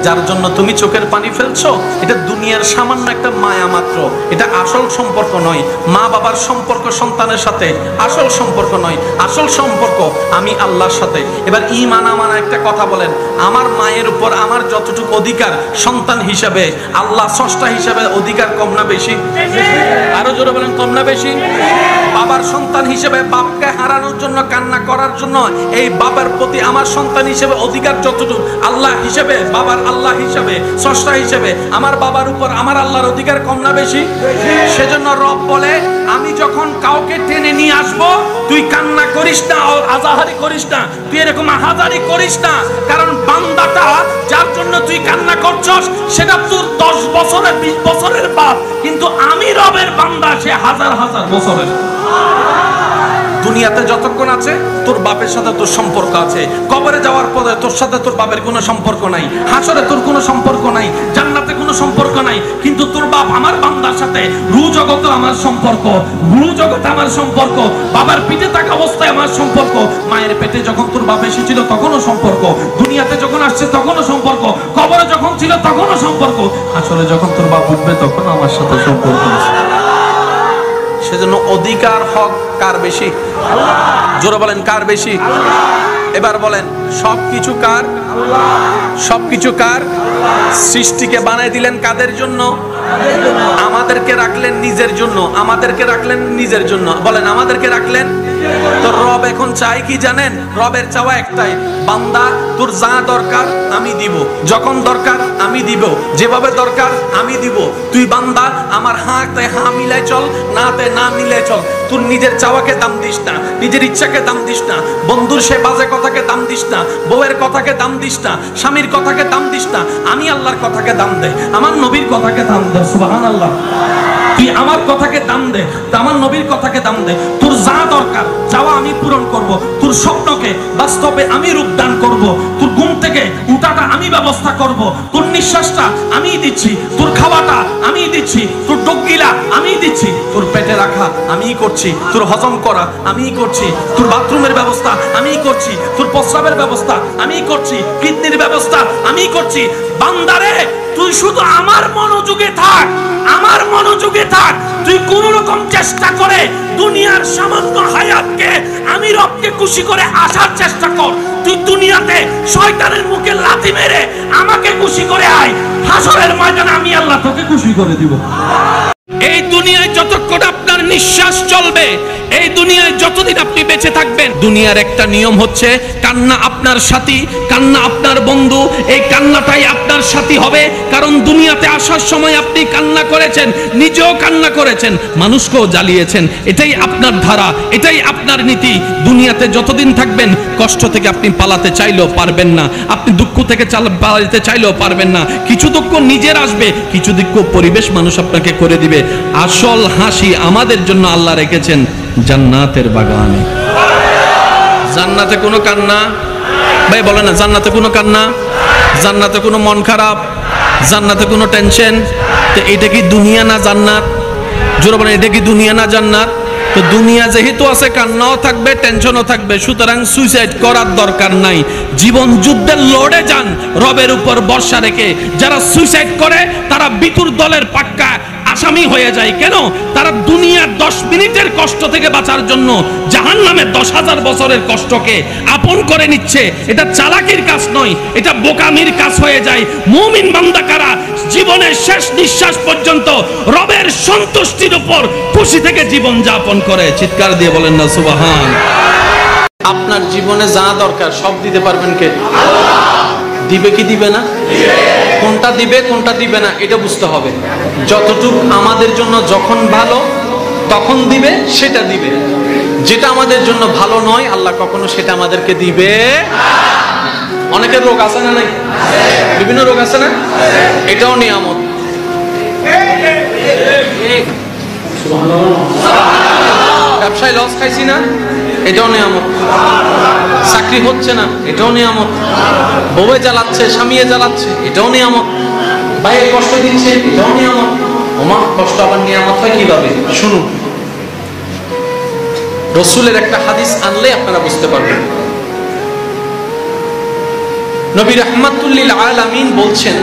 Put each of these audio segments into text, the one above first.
যার জন্য তুমি চোখের পানি ফেলছো, এটা দুনিয়ার সামান্য একটা মায়া মাত্র, এটা আসল সম্পর্ক নয়। মা বাবার সম্পর্ক সন্তানের সাথে আসল সম্পর্ক নয়, আসল সম্পর্ক আমি আল্লাহর সাথে। এবার ঈমান আনা একটা কথা বলেন, আমার মায়ের উপর আমার যতটুকু অধিকার সন্তান হিসাবে, আল্লাহ স্রষ্টা হিসাবে অধিকার কম না বেশি? আরো জোরে বলেন, কম না বেশি? বাবার সন্তান হিসেবে বাপকে হারানোর জন্য, কান্না করার জন্য এই বাবার প্রতি আমার সন্তান হিসেবে অধিকার যতটুকু আল্লাহ হিসেবে, বাবার আল্লাহ হিসেবে, স্রষ্টা হিসেবে আমার বাবার উপর আমার আল্লাহর অধিকার কম না বেশি? সেজন্য রব বলে, আমি যখন কাউকে টেনে নিয়ে আসবো, তুই কান্না করিস না, আজাহারি করিস না, তুই এরকম আহাজারি করিস না। কারণ বান্দাটা যার জন্য তুই কান্না করছস সেটা তোর 10 বছরের 20 বছরের বাপ, কিন্তু আমি রবের বান্দা সে হাজার হাজার বছরের। দুনিয়াতে যতক্ষণ আছে তোর বাপের সাথে তোর সম্পর্ক আছে, কবরে যাওয়ার পরে তোর সাথে তোর বাপের কোনো সম্পর্ক নাই, হাসরে তোর কোনো সম্পর্ক নাই, জান্নাতে কোনো সম্পর্ক নাই, কিন্তু তোর বাপ আমার বান্দার সাথে রূহ জগতে আমার সম্পর্ক, রূহ জগতে আমার সম্পর্ক, বাবার পিঠে থাকা অবস্থায় আমার সম্পর্ক, মায়ের পেটে যখন তোর বাপ এসেছিল তখনও সম্পর্ক, দুনিয়াতে যখন আসছে তখনও সম্পর্ক, কবরে যখন ছিল তখনও সম্পর্ক, হাসরে যখন তোর বাপ উঠবে তখন আমার সাথে সম্পর্ক আছে। সেজন্য অধিকার হক কার বেশি? জোরে বলেন, কার বেশি? এবার বলেন, সবকিছু কার? সবকিছু কার? সৃষ্টিকে বানাই দিলেন কাদের জন্য? আমাদেরকে রাখলেন নিজের জন্য, আমাদেরকে রাখলেন নিজের জন্য। বলেন, আমাদেরকে রাখলেন। তো রব এখন চাই কি জানেন? রবের চাওয়া একটাই, বান্দা তোর যা দরকার আমি দিব, যখন দরকার আমি দিব, যেভাবে দরকার আমি দিব। তুই বান্দা আমার হাতে হা মিলাই চল, নাতে না মিলাই চল। তোর নিজের চাওয়াকে দাম দিস না, নিজের ইচ্ছাকে দাম দিস না, বন্ধুর সে বাজে কথাকে দাম দিস না, বউয়ের কথাকে দাম দিস না, স্বামীর কথাকে দাম দিস না। আমি আল্লাহর কথাকে দাম দে, আমার নবীর কথাকে দাম দে। সুবহানাল্লাহ। তুই আমার কথাকে দাম দে, আমার নবীর কথাকে দাম দে। তোর যা দরকার চাওয়া আমি পূরণ করব, তোর স্বপ্নকে বাস্তবে আমি রূপদান করব, তোর ঘুম থেকে উঠাটা আমি ব্যবস্থা করব, তোর নিঃশ্বাসটা আমি দিচ্ছি, তোর খাওয়াটা আমি দিচ্ছি, তোর ডগিলা আমি দিচ্ছি, তোর পেটে রাখা আমি করছি, তোর হজম করা আমি করছি, তোর বাথরুমের ব্যবস্থা আমি করছি, তোর প্রস্রাবের ব্যবস্থা আমি করছি, কিডনির ব্যবস্থা আমি করছি। বান্দারে তুই শুধু আমার মনোযোগে থাক, আমার মনোযোগে থাক। তুই কোন রকম চেষ্টা করে দুনিয়ার সামান্য হায়াতকে আমি রবকে খুশি করে আসার চেষ্টা কর। তুই দুনিয়াতে শয়তানের মুখে লাথি মেরে আমাকে খুশি করে আয়, হাসরের ময়দানে আমি আল্লাহ তোকে খুশি করে দিব। এই দুনিয়ায় যতক্ষণ আপনার নিঃশ্বাস চলবে, এই দুনিয়ায় যতদিন আপনি বেঁচে থাকবেন, দুনিয়ার একটা নিয়ম হচ্ছে কান্না আপনার সাথী, কান্না আপনার বন্ধু। এই কান্নাটাই আপনার সাথী হবে, কারণ দুনিয়াতে আসার সময় আপনি কান্না করেছেন, নিজেও কান্না করেছেন, মানুষকেও জ্বালিয়েছেন। এটাই আপনার ধারা, এটাই আপনার নীতি। দুনিয়াতে যতদিন থাকবেন কষ্ট থেকে আপনি পালাতে চাইলেও পারবেন না, আপনি দুঃখ থেকে পালাতে চাইলেও পারবেন না। কিছু দুঃখ নিজের আসবে, কিছু দুঃখ পরিবেশ মানুষ আপনাকে করে দিবে। আসল হাসি আমাদের জন্য আল্লাহ রেখেছেন জান্নাতের বাগানে। জান্নাতে কোনো কান্না, ভাই বলে না, জান্নাতে কোনো কান্না, জান্নাতে কোনো মন খারাপ, জান্নাতে কোনো টেনশন। তো এটা কি দুনিয়া না জান্নাত? জোরে বলেন, এটা কি দুনিয়া না জান্নাত? তো দুনিয়া যেহেতু আছে, কান্নাও থাকবে, টেনশনও থাকবে, সুতরাং সুইসাইড করার দরকার নাই। জীবন যুদ্ধে লড়ে যান রবের উপর ভরসা রেখে। যারা সুইসাইড করে তারা বিতুর দলের পাক্কা আসামি হয়ে যায়। কেন? তারা দুনিয়ার 10 মিনিটের কষ্ট থেকে বাঁচার জন্য জাহান্নামের 10,000 বছরের কষ্টকে আপন করে নিচ্ছে। এটা চালাকির কাজ নয়, এটা বোকামির কাজ হয়ে যায়। মুমিন বান্দা কারা? জীবনের শেষ নিঃশ্বাস পর্যন্ত রবের সন্তুষ্টির উপর খুশি থেকে জীবন যাপন করে। চিৎকার দিয়ে বলেন না সুবহান। আপনার জীবনে যা দরকার সব দিতে পারবেন কে? দিবে কি দিবে না? কোনটা দিবে কোনটা দিবে না এটা বুঝতে হবে। যতটুকু আমাদের জন্য যখন ভালো তখন দিবে সেটা দিবে, যেটা আমাদের জন্য ভালো নয় আল্লাহ কখনো সেটা আমাদেরকে দিবে। অনেকের রোগ আছে না? নাই? বিভিন্ন রোগ আছে না? এটাও নিয়ামত। ব্যবসায় লস খাইছি না? এটাও নিয়ামত। চাকরি হচ্ছে না? এটাও নিয়ামত। বউয়ে জ্বালাচ্ছে, স্বামীয়ে জ্বালাচ্ছে, এটাও নিয়ামত। ভাইয়ের কষ্ট দিচ্ছে, এটাও নিয়ামত। ওমা, কষ্ট আবার নিয়ামত হয় কিভাবে? শুনুন, রাসূলের একটা হাদিস আনলে আপনারা বুঝতে পারবেন। নবী রাহমাতুল লিল আলামিন বলছেন,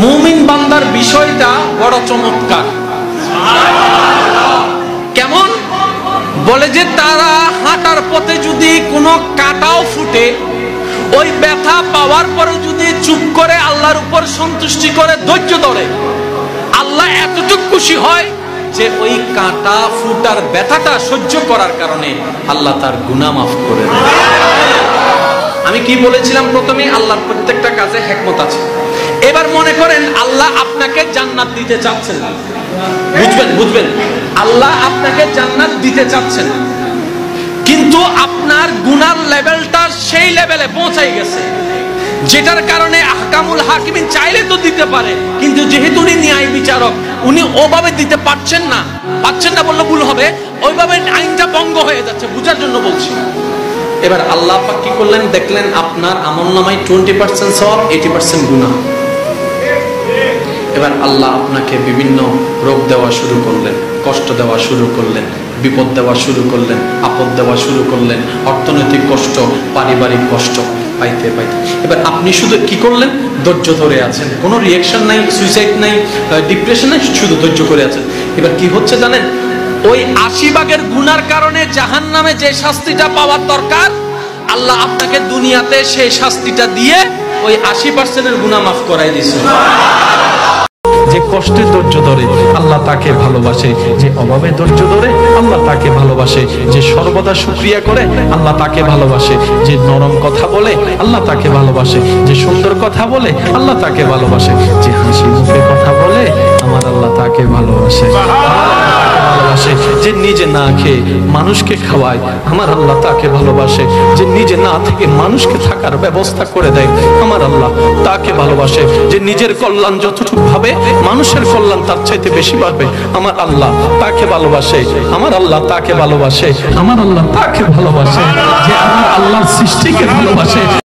মুমিন বান্দার বিষয়টা বড় চমৎকার। কেমন? বলে যে তারা হাঁটার পথে যদি কোনো কাঁটাও ফুটে, ওই ব্যথা পাওয়ার পরে যদি চুপ করে আল্লাহর উপর সন্তুষ্টি করে ধৈর্য ধরে, আল্লাহ এতটুকু খুশি হয় যে ওই কাঁটা ফুটার ব্যথাটা সহ্য করার কারণে আল্লাহ তার গুনাহ মাফ করে দেয়। আমি কি বলেছিলাম প্রথমে? আল্লাহর প্রত্যেকটা কাজে হিকমত আছে। এবার মনে করেন আল্লাহ আপনাকে জান্নাত দিতে চাচ্ছেন, বুঝবেন, আল্লাহ আপনাকে জান্নাত দিতে চাচ্ছেন, কিন্তু আপনার গুনার লেভেলটা সেই লেভেলে পৌঁছাই গেছে, যেটার কারণে আহকামুল হাকিমিন চাইলে তো দিতে পারে, কিন্তু যেহেতু উনি ন্যায় বিচারক, উনি ওভাবে দিতে পারছেন না বললে ভুল হবে, ওইভাবে আইনটা ভঙ্গ হয়ে যাচ্ছে, বুঝার জন্য বলছি। এবার আল্লাহ পাক কি করলেন? দেখলেন আপনার আমলনামায় 20% সওয়াব, 80% গুনাহ। এবার আল্লাহ আপনাকে বিভিন্ন রোগ দেওয়া শুরু করলেন, কষ্ট দেওয়া শুরু করলেন, বিপদ দেওয়া শুরু করলেন, আপদ দেওয়া শুরু করলেন, অর্থনৈতিক কষ্ট, পারিবারিক কষ্ট পাইতে পাইতে এবার আপনি শুধু কি করলেন? ধৈর্য ধরে আছেন, কোনো রিয়াকশন নাই, সুইসাইড নাই, ডিপ্রেশন নাই, শুধু ধৈর্য করে আছেন। এবার কি হচ্ছে জানেন? ওই 80 ভাগের গুনার কারণে জাহান্নামে যে শাস্তিটা পাওয়ার দরকার, আল্লাহ আপনাকে দুনিয়াতে সেই শাস্তিটা দিয়ে ওই 80% গুনাহ মাফ করাই দিয়েছে। যে কষ্টে ধৈর্য ধরে আল্লাহ তাকে ভালোবাসে, যে অভাবে ধৈর্য ধরে আল্লাহ তাকে ভালোবাসে, যে সর্বদা শুকরিয়া করে আল্লাহ তাকে ভালোবাসে, যে নরম কথা বলে আল্লাহ তাকে ভালোবাসে, যে সুন্দর কথা বলে আল্লাহ তাকে ভালোবাসে, যে হাসি মুখে কথা বলে আমার আল্লাহ তাকে ভালোবাসে, যে নিজে না খেয়ে মানুষকে খাওয়ায় আমার আল্লাহ তাকে ভালোবাসে, যে নিজে না থেকে মানুষকে থাকার ব্যবস্থা করে দেয় আমার আল্লাহ তাকে ভালোবাসে, যে নিজের কল্যাণ যতটুকু ভাবে মানুষের কল্যাণ তার চাইতে বেশি ভাবে আমার আল্লাহ তাকে ভালোবাসে, আমার আল্লাহ তাকে ভালোবাসে, আমার আল্লাহ তাকে ভালোবাসে, যে আমার আল্লাহর সৃষ্টিকে ভালোবাসে